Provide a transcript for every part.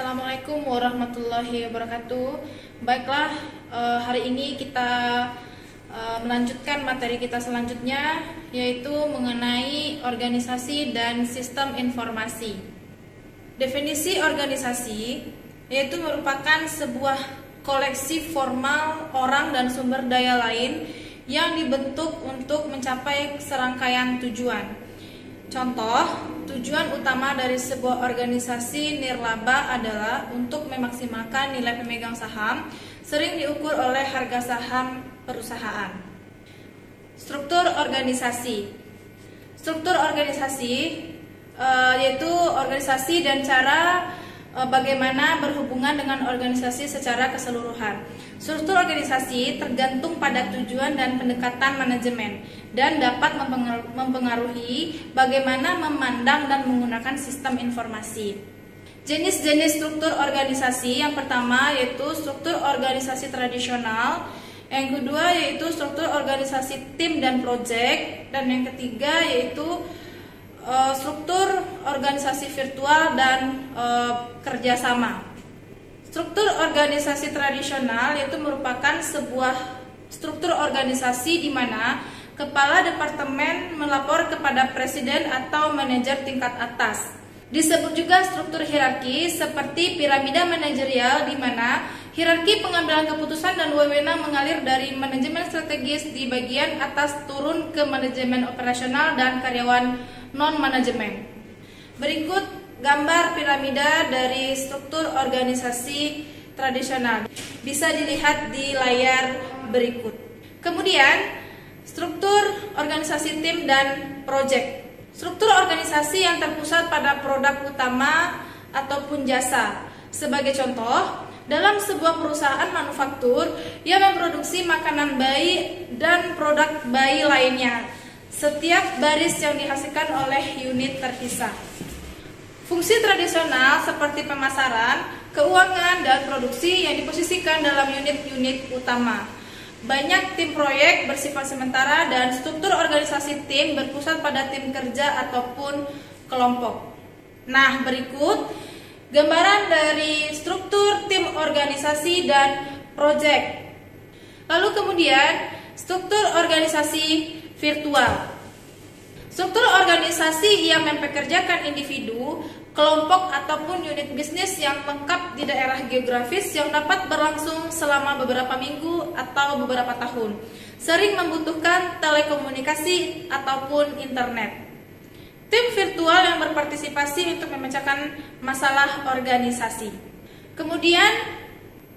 Assalamualaikum warahmatullahi wabarakatuh. Baiklah, hari ini kita melanjutkan materi kita selanjutnya, yaitu mengenai organisasi dan sistem informasi. Definisi organisasi yaitu merupakan sebuah koleksi formal orang dan sumber daya lain yang dibentuk untuk mencapai serangkaian tujuan. Contoh, tujuan utama dari sebuah organisasi nirlaba adalah untuk memaksimalkan nilai pemegang saham, sering diukur oleh harga saham perusahaan. Struktur organisasi. Struktur organisasi yaitu organisasi dan cara bagaimana berhubungan dengan organisasi secara keseluruhan. Struktur organisasi tergantung pada tujuan dan pendekatan manajemen dan dapat mempengaruhi bagaimana memandang dan menggunakan sistem informasi. Jenis-jenis struktur organisasi yang pertama yaitu struktur organisasi tradisional, yang kedua yaitu struktur organisasi tim dan proyek, dan yang ketiga yaitu struktur organisasi virtual dan kerjasama. Struktur organisasi tradisional yaitu merupakan sebuah struktur organisasi di mana kepala departemen melapor kepada presiden atau manajer tingkat atas. Disebut juga struktur hierarki seperti piramida manajerial di mana hierarki pengambilan keputusan dan wewenang mengalir dari manajemen strategis di bagian atas turun ke manajemen operasional dan karyawan non-manajemen. Berikut gambar piramida dari struktur organisasi tradisional. Bisa dilihat di layar berikut. Kemudian, struktur organisasi tim dan proyek. Struktur organisasi yang terpusat pada produk utama ataupun jasa. Sebagai contoh, dalam sebuah perusahaan manufaktur yang memproduksi makanan bayi dan produk bayi lainnya, setiap baris yang dihasilkan oleh unit terpisah. Fungsi tradisional seperti pemasaran, keuangan, dan produksi yang diposisikan dalam unit-unit utama. Banyak tim proyek bersifat sementara dan struktur organisasi tim berpusat pada tim kerja ataupun kelompok. Nah, berikut gambaran dari struktur tim organisasi dan proyek. Lalu kemudian struktur organisasi virtual. Struktur organisasi yang mempekerjakan individu, kelompok ataupun unit bisnis yang lengkap di daerah geografis yang dapat berlangsung selama beberapa minggu atau beberapa tahun, sering membutuhkan telekomunikasi ataupun internet. Tim virtual yang berpartisipasi untuk memecahkan masalah organisasi. Kemudian,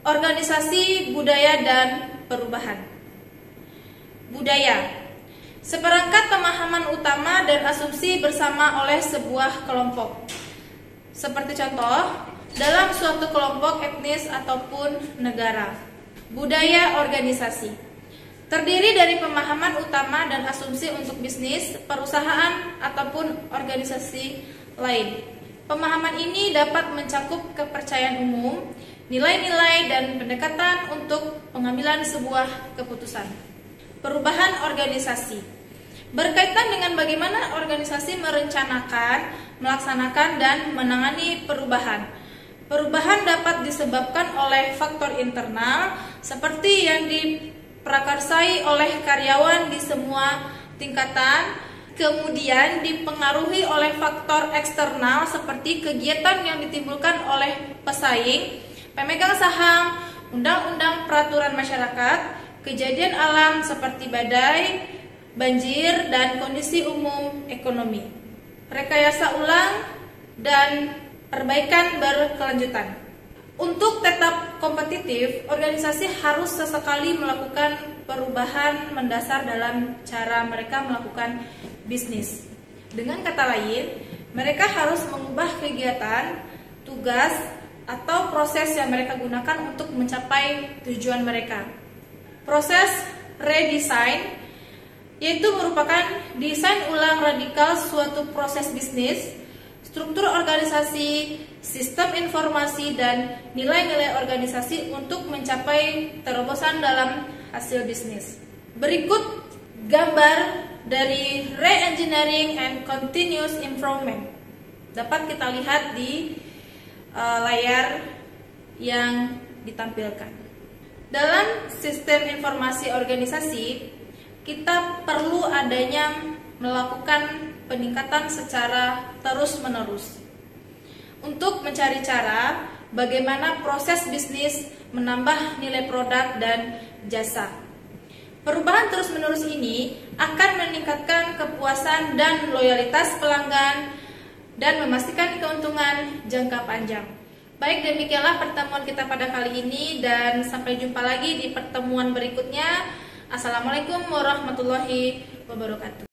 organisasi budaya dan perubahan. Budaya, seperangkat pemahaman utama dan asumsi bersama oleh sebuah kelompok. Seperti contoh, dalam suatu kelompok etnis ataupun negara. Budaya organisasi terdiri dari pemahaman utama dan asumsi untuk bisnis, perusahaan, ataupun organisasi lain. Pemahaman ini dapat mencakup kepercayaan umum, nilai-nilai, dan pendekatan untuk pengambilan sebuah keputusan. Perubahan organisasi berkaitan dengan bagaimana organisasi merencanakan, melaksanakan, dan menangani perubahan. Perubahan dapat disebabkan oleh faktor internal seperti yang diprakarsai oleh karyawan di semua tingkatan, kemudian dipengaruhi oleh faktor eksternal seperti kegiatan yang ditimbulkan oleh pesaing, pemegang saham, undang-undang peraturan masyarakat, kejadian alam seperti badai, banjir, dan kondisi umum ekonomi. Rekayasa ulang dan perbaikan berkelanjutan. Untuk tetap kompetitif, organisasi harus sesekali melakukan perubahan mendasar dalam cara mereka melakukan bisnis. Dengan kata lain, mereka harus mengubah kegiatan, tugas, atau proses yang mereka gunakan untuk mencapai tujuan mereka. Proses redesign yaitu merupakan desain ulang radikal suatu proses bisnis, struktur organisasi, sistem informasi, dan nilai-nilai organisasi untuk mencapai terobosan dalam hasil bisnis. Berikut gambar dari re-engineering and continuous improvement. Dapat kita lihat di layar yang ditampilkan. Dalam sistem informasi organisasi, kita perlu adanya melakukan peningkatan secara terus-menerus untuk mencari cara bagaimana proses bisnis menambah nilai produk dan jasa. Perubahan terus-menerus ini akan meningkatkan kepuasan dan loyalitas pelanggan dan memastikan keuntungan jangka panjang. Baik, demikianlah pertemuan kita pada kali ini dan sampai jumpa lagi di pertemuan berikutnya. Assalamualaikum warahmatullahi wabarakatuh.